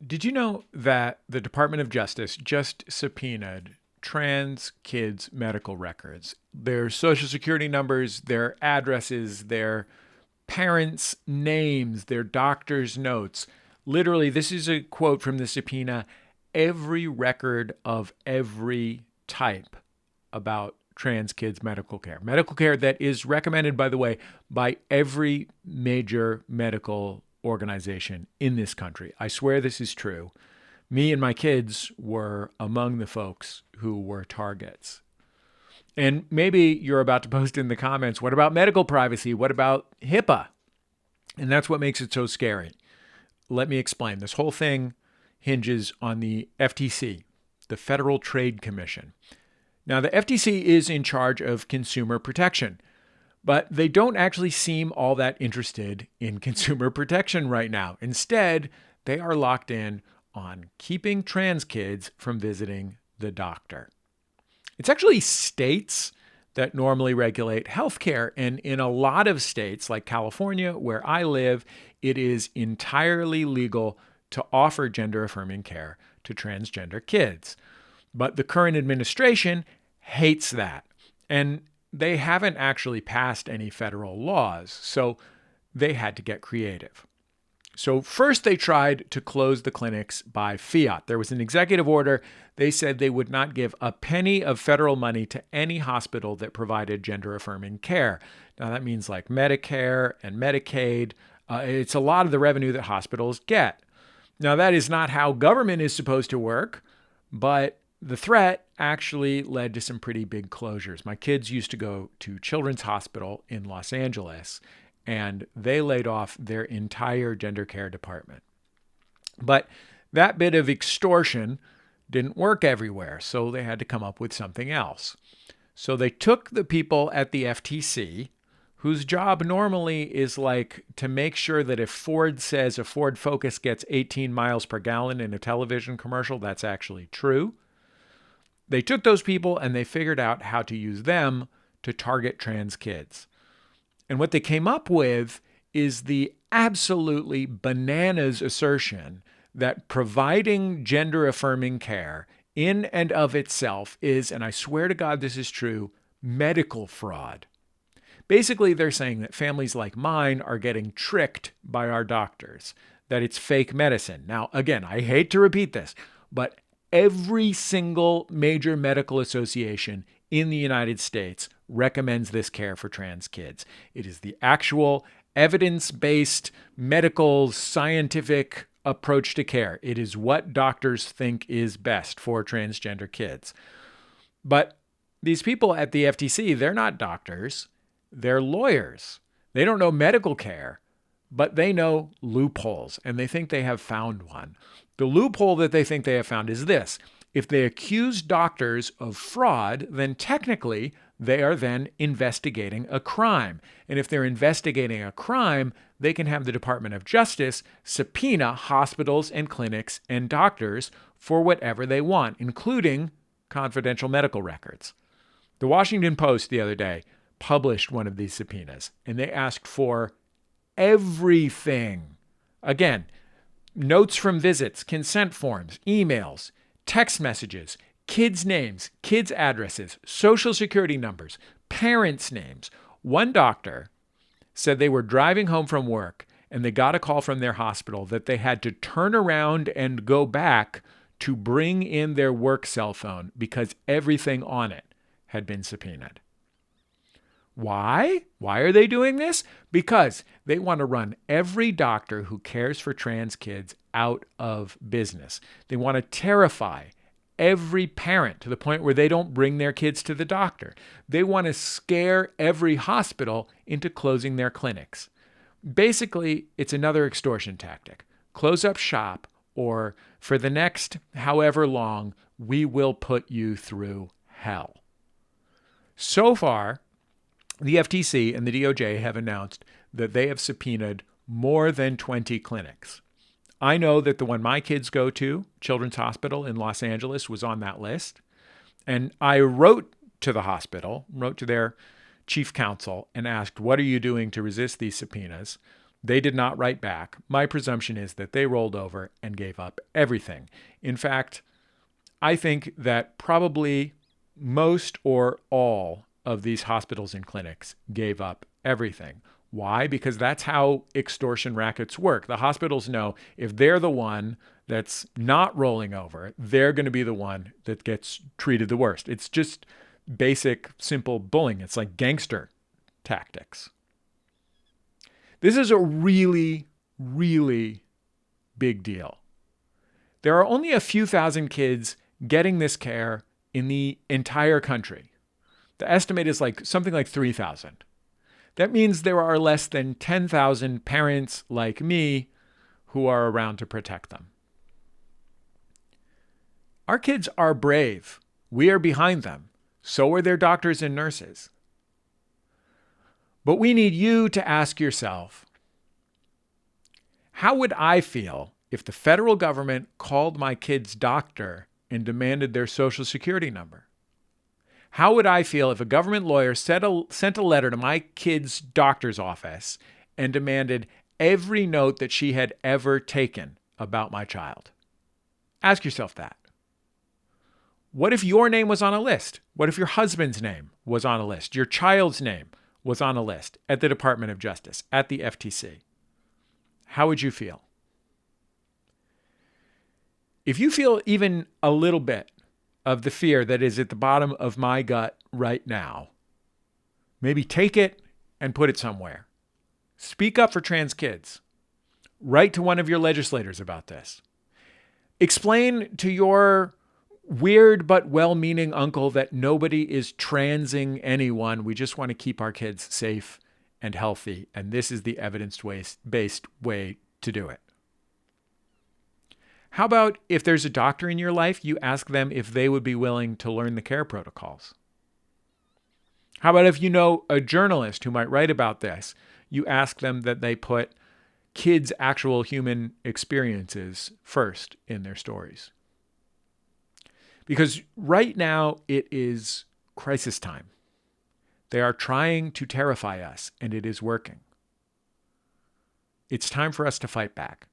Did you know that the Department of Justice just subpoenaed trans kids' medical records, their social security numbers, their addresses, their parents' names, their doctor's notes? Literally, this is a quote from the subpoena, every record of every type about trans kids' medical care. Medical care that is recommended, by the way, by every major medical organization in this country. I swear this is true. Me and my kids were among the folks who were targets. And maybe you're about to post in the comments, what about medical privacy? What about HIPAA? And that's what makes it so scary. Let me explain. This whole thing hinges on the FTC, the Federal Trade Commission. Now, the FTC is in charge of consumer protection, but they don't actually seem all that interested in consumer protection right now. Instead, they are locked in on keeping trans kids from visiting the doctor. It's actually states that normally regulate healthcare. And in a lot of states, like California, where I live, it is entirely legal to offer gender affirming care to transgender kids. But the current administration hates that. And they haven't actually passed any federal laws, so they had to get creative. So first they tried to close the clinics by fiat. There was an executive order. They said they would not give a penny of federal money to any hospital that provided gender-affirming care. Now that means like Medicare and Medicaid. It's a lot of the revenue that hospitals get. Now that is not how government is supposed to work, but the threat actually led to some pretty big closures. My kids used to go to Children's Hospital in Los Angeles, and they laid off their entire gender care department. But that bit of extortion didn't work everywhere, so they had to come up with something else. So they took the people at the FTC, whose job normally is like to make sure that if Ford says a Ford Focus gets 18 miles per gallon in a television commercial, that's actually true. They took those people and they figured out how to use them to target trans kids. And what they came up with is the absolutely bananas assertion that providing gender affirming care in and of itself is, and I swear to God this is true, medical fraud. Basically, they're saying that families like mine are getting tricked by our doctors, that it's fake medicine. Now, again, I hate to repeat this, but every single major medical association in the United States recommends this care for trans kids. It is the actual evidence-based medical scientific approach to care. It is what doctors think is best for transgender kids. But these people at the FTC, they're not doctors, they're lawyers. They don't know medical care, but they know loopholes, and they think they have found one. The loophole that they think they have found is this. If they accuse doctors of fraud, then technically they are then investigating a crime. And if they're investigating a crime, they can have the Department of Justice subpoena hospitals and clinics and doctors for whatever they want, including confidential medical records. The Washington Post the other day published one of these subpoenas, and they asked for everything. Again, notes from visits, consent forms, emails, text messages, kids' names, kids' addresses, social security numbers, parents' names. One doctor said they were driving home from work and they got a call from their hospital that they had to turn around and go back to bring in their work cell phone because everything on it had been subpoenaed. Why? Why are they doing this? Because they want to run every doctor who cares for trans kids out of business. They want to terrify every parent to the point where they don't bring their kids to the doctor. They want to scare every hospital into closing their clinics. Basically, it's another extortion tactic. Close up shop, or for the next however long, we will put you through hell. So far, the FTC and the DOJ have announced that they have subpoenaed more than 20 clinics. I know that the one my kids go to, Children's Hospital in Los Angeles, was on that list. And I wrote to the hospital, wrote to their chief counsel, and asked, what are you doing to resist these subpoenas? They did not write back. My presumption is that they rolled over and gave up everything. In fact, I think that probably most or all of these hospitals and clinics gave up everything. Why? Because that's how extortion rackets work. The hospitals know if they're the one that's not rolling over, they're going to be the one that gets treated the worst. It's just basic, simple bullying. It's like gangster tactics. This is a really, really big deal. There are only a few thousand kids getting this care in the entire country. The estimate is something like 3,000. That means there are less than 10,000 parents like me who are around to protect them. Our kids are brave. We are behind them. So are their doctors and nurses. But we need you to ask yourself, how would I feel if the federal government called my kid's doctor and demanded their social security number? How would I feel if a government lawyer sent a letter to my kid's doctor's office and demanded every note that she had ever taken about my child? Ask yourself that. What if your name was on a list? What if your husband's name was on a list? Your child's name was on a list at the Department of Justice, at the FTC? How would you feel? If you feel even a little bit of the fear that is at the bottom of my gut right now, maybe take it and put it somewhere. Speak up for trans kids. Write to one of your legislators about this. Explain to your weird but well-meaning uncle that nobody is transing anyone. We just want to keep our kids safe and healthy, and this is the evidence-based way to do it. How about if there's a doctor in your life, you ask them if they would be willing to learn the care protocols? How about if you know a journalist who might write about this, you ask them that they put kids' actual human experiences first in their stories? Because right now it is crisis time. They are trying to terrify us, and it is working. It's time for us to fight back.